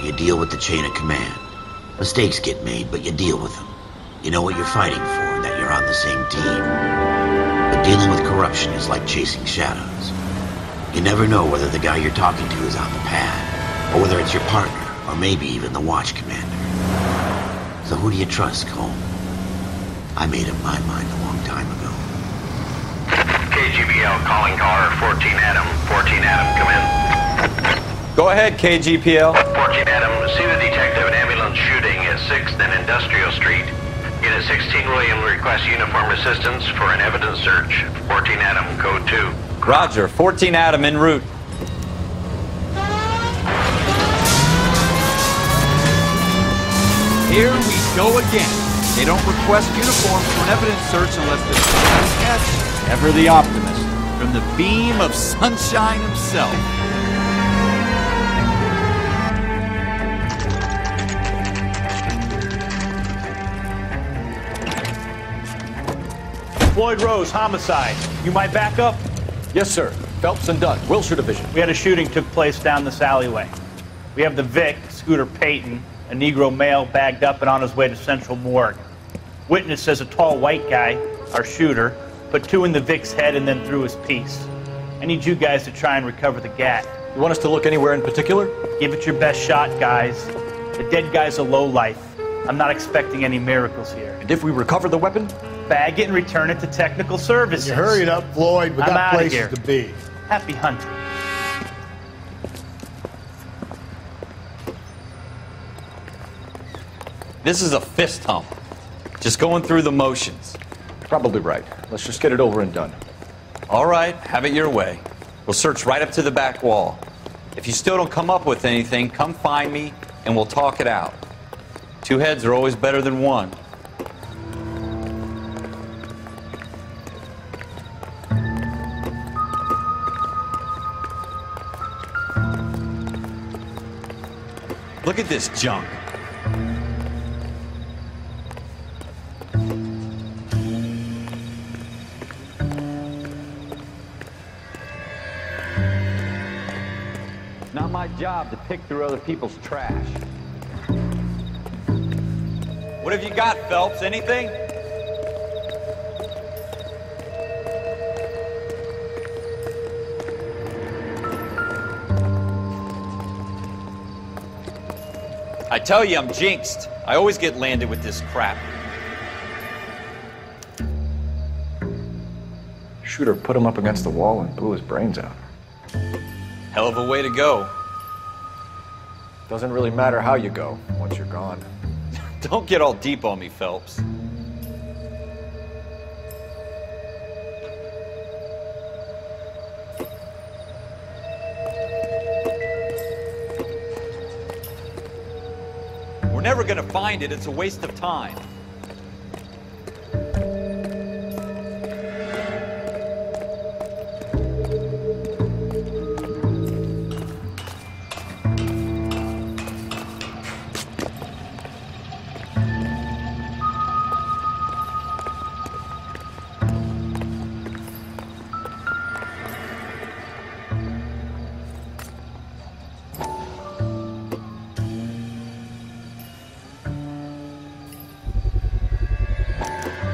you deal with the chain of command. Mistakes get made, but you deal with them. You know what you're fighting for and that you're on the same team. But dealing with corruption is like chasing shadows. You never know whether the guy you're talking to is on the pad, or whether it's your partner, or maybe even the watch commander. So who do you trust, Cole? I made up my mind a long time ago. KGBL calling caller 14 Adam. 14 Adam, come in. Go ahead, KGPL. 14 Adam, see the detective, an ambulance shooting at 6th and Industrial Street. Unit 16 William requests uniform assistance for an evidence search. 14 Adam, code 2. Roger, 14 Adam en route. Here we go again. They don't request uniforms for an evidence search unless there's something sketchy. Ever the optimist, from the beam of sunshine himself. Floyd Rose, homicide. You might back up? Yes, sir. Phelps and Dunn, Wilshire Division. We had a shooting took place down this alleyway. We have the Vic, Scooter Payton, a Negro male bagged up and on his way to Central Morgue. Witness says a tall white guy, our shooter, put 2 in the Vic's head and then threw his piece. I need you guys to try and recover the gat. You want us to look anywhere in particular? Give it your best shot, guys. The dead guy's a lowlife. I'm not expecting any miracles here. And if we recover the weapon? Bag it and return it to technical services. You hurry it up, Floyd. We got places here to be. Happy hunting. This is a fist hump. Just going through the motions. Probably right. Let's just get it over and done. All right, have it your way. We'll search right up to the back wall. If you still don't come up with anything, come find me and we'll talk it out. 2 heads are always better than 1. Look at this junk. Not my job to pick through other people's trash. What have you got, Phelps? Anything? I tell you, I'm jinxed. I always get landed with this crap. Shooter put him up against the wall and blew his brains out. Hell of a way to go. Doesn't really matter how you go once you're gone. Don't get all deep on me, Phelps. We're never gonna find it. It's a waste of time.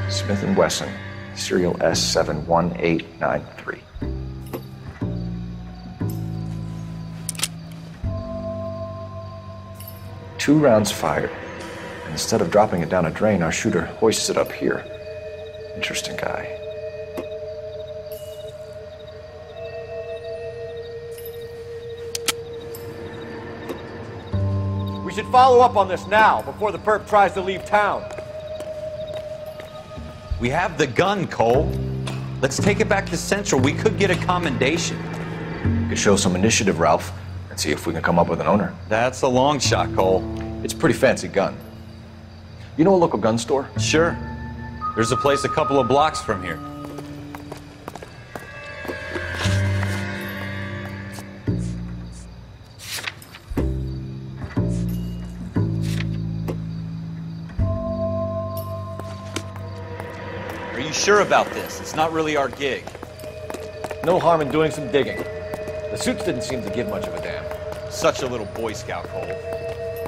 Smith & Wesson, serial S71893. Two rounds fired. And instead of dropping it down a drain, our shooter hoists it up here. Interesting guy. We should follow up on this now, before the perp tries to leave town. We have the gun, Cole. Let's take it back to Central. We could get a commendation. We could show some initiative, Ralph, and see if we can come up with an owner. That's a long shot, Cole. It's a pretty fancy gun. You know a local gun store? Sure. There's a place a couple of blocks from here. Are you sure about this? It's not really our gig. No harm in doing some digging. The suits didn't seem to give much of a damn. Such a little Boy Scout, Cole.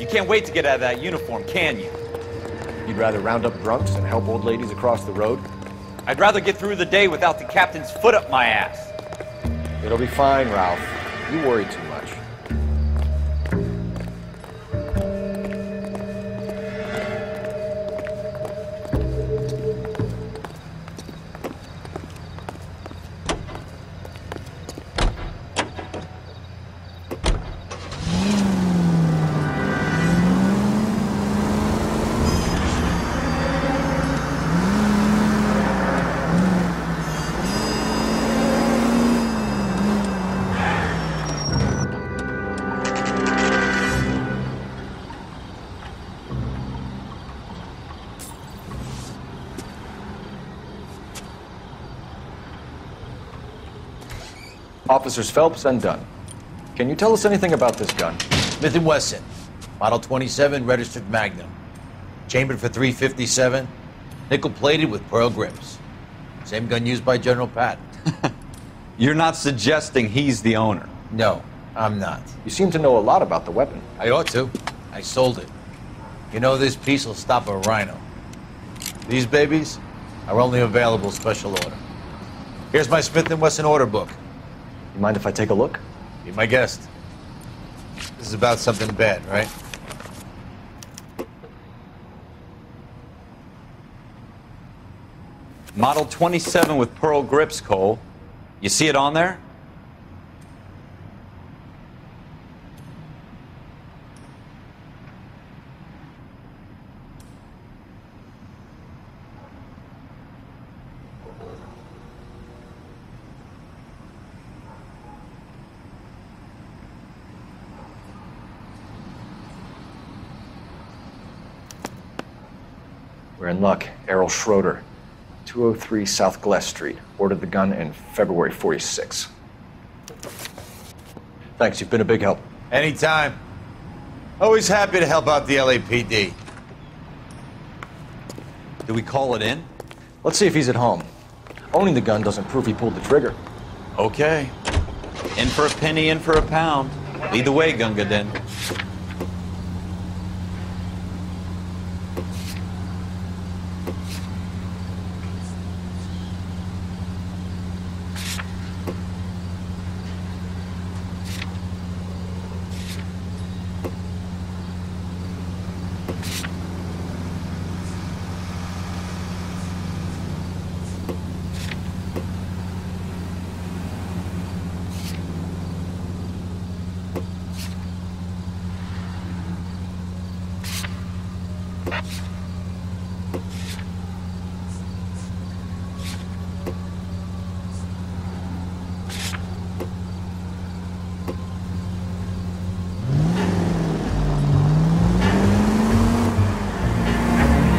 You can't wait to get out of that uniform, can you? You'd rather round up drunks and help old ladies across the road? I'd rather get through the day without the captain's foot up my ass. It'll be fine, Ralph. You worry too much. Officers Phelps and Dunn. Can you tell us anything about this gun? Smith & Wesson, Model 27, registered Magnum. Chambered for .357, nickel-plated with pearl grips. Same gun used by General Patton. You're not suggesting he's the owner? No, I'm not. You seem to know a lot about the weapon. I ought to. I sold it. You know, this piece will stop a rhino. These babies are only available special order. Here's my Smith & Wesson order book. You mind if I take a look? Be my guest. This is about something bad, right? Model 27 with pearl grips, Cole. You see it on there? We're in luck. Errol Schroeder, 203 South Glass Street. Ordered the gun in February '46. Thanks, you've been a big help. Anytime. Always happy to help out the LAPD. Do we call it in? Let's see if he's at home. Owning the gun doesn't prove he pulled the trigger. Okay. In for a penny, in for a pound. Lead the way, Gunga Den.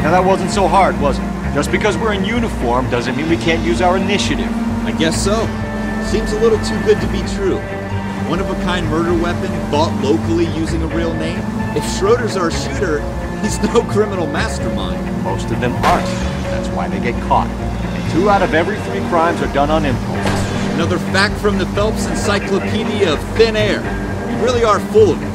Now that wasn't so hard, was it? Just because we're in uniform doesn't mean we can't use our initiative. I guess so. Seems a little too good to be true. One-of-a-kind murder weapon bought locally using a real name? If Schroeder's our shooter, he's no criminal mastermind. Most of them aren't. That's why they get caught. 2 out of every 3 crimes are done on impulse. Another fact from the Phelps Encyclopedia of Thin Air. We really are full of it.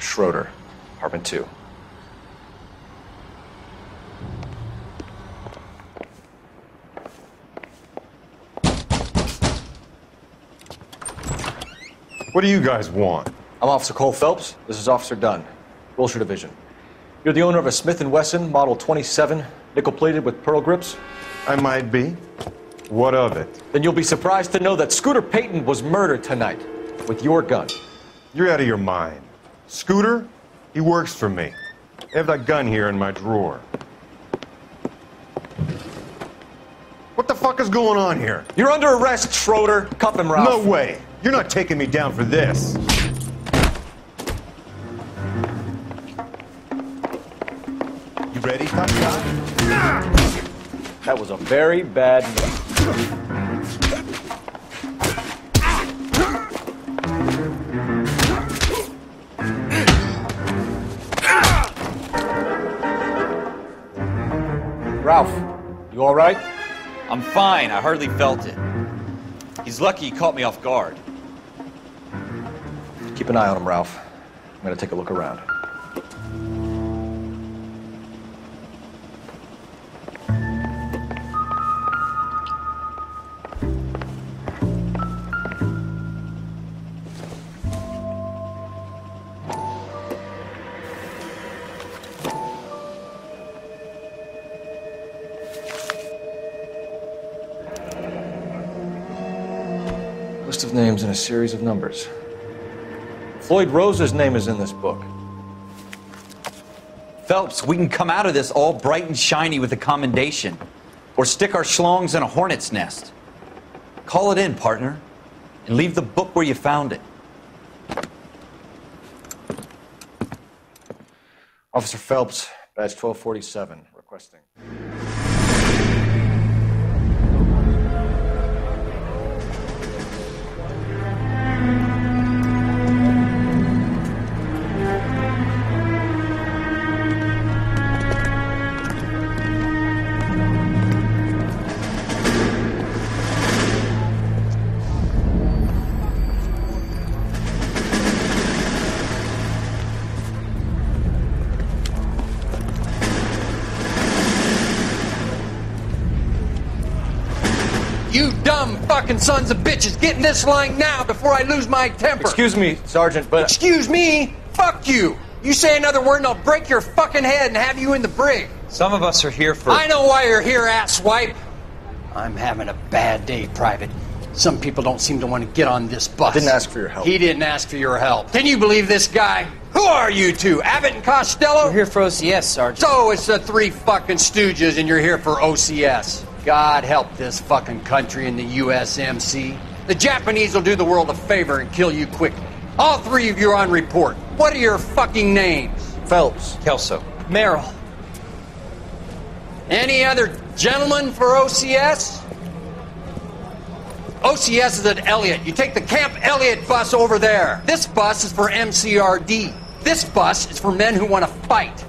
Schroeder, apartment 2. What do you guys want? I'm Officer Cole Phelps. This is Officer Dunn, Wilshire Division. You're the owner of a Smith & Wesson Model 27, nickel-plated with pearl grips? I might be. What of it? Then you'll be surprised to know that Scooter Payton was murdered tonight with your gun. You're out of your mind. Scooter? He works for me. I have that gun here in my drawer. What the fuck? fuck is going on here? You're under arrest, Schroeder. Cuff him, Ralph. No way. You're not taking me down for this. You ready, tough guy? That was a very bad move. Ralph, you all right? I'm fine. I hardly felt it. He's lucky he caught me off guard. Keep an eye on him, Ralph. I'm gonna take a look around. List of names and a series of numbers. Floyd Rose's name is in this book. Phelps, we can come out of this all bright and shiny with a commendation. Or stick our schlongs in a hornet's nest. Call it in, partner. And leave the book where you found it. Officer Phelps, badge 1247, requesting. You dumb fucking sons of bitches, get in this line now before I lose my temper. Excuse me, Sergeant, but... Excuse me? Fuck you. You say another word and I'll break your fucking head and have you in the brig. Some of us are here for... I know why you're here, asswipe. I'm having a bad day, Private. Some people don't seem to want to get on this bus. I didn't ask for your help. He didn't ask for your help. Can you believe this guy? Who are you two? Abbott and Costello? We're here for OCS, Sergeant. So it's the three fucking stooges and you're here for OCS. God help this fucking country and the USMC. The Japanese will do the world a favor and kill you quickly. All three of you are on report. What are your fucking names? Phelps. Kelso. Merrill. Any other gentlemen for OCS? OCS is at Elliott. You take the Camp Elliott bus over there. This bus is for MCRD. This bus is for men who want to fight.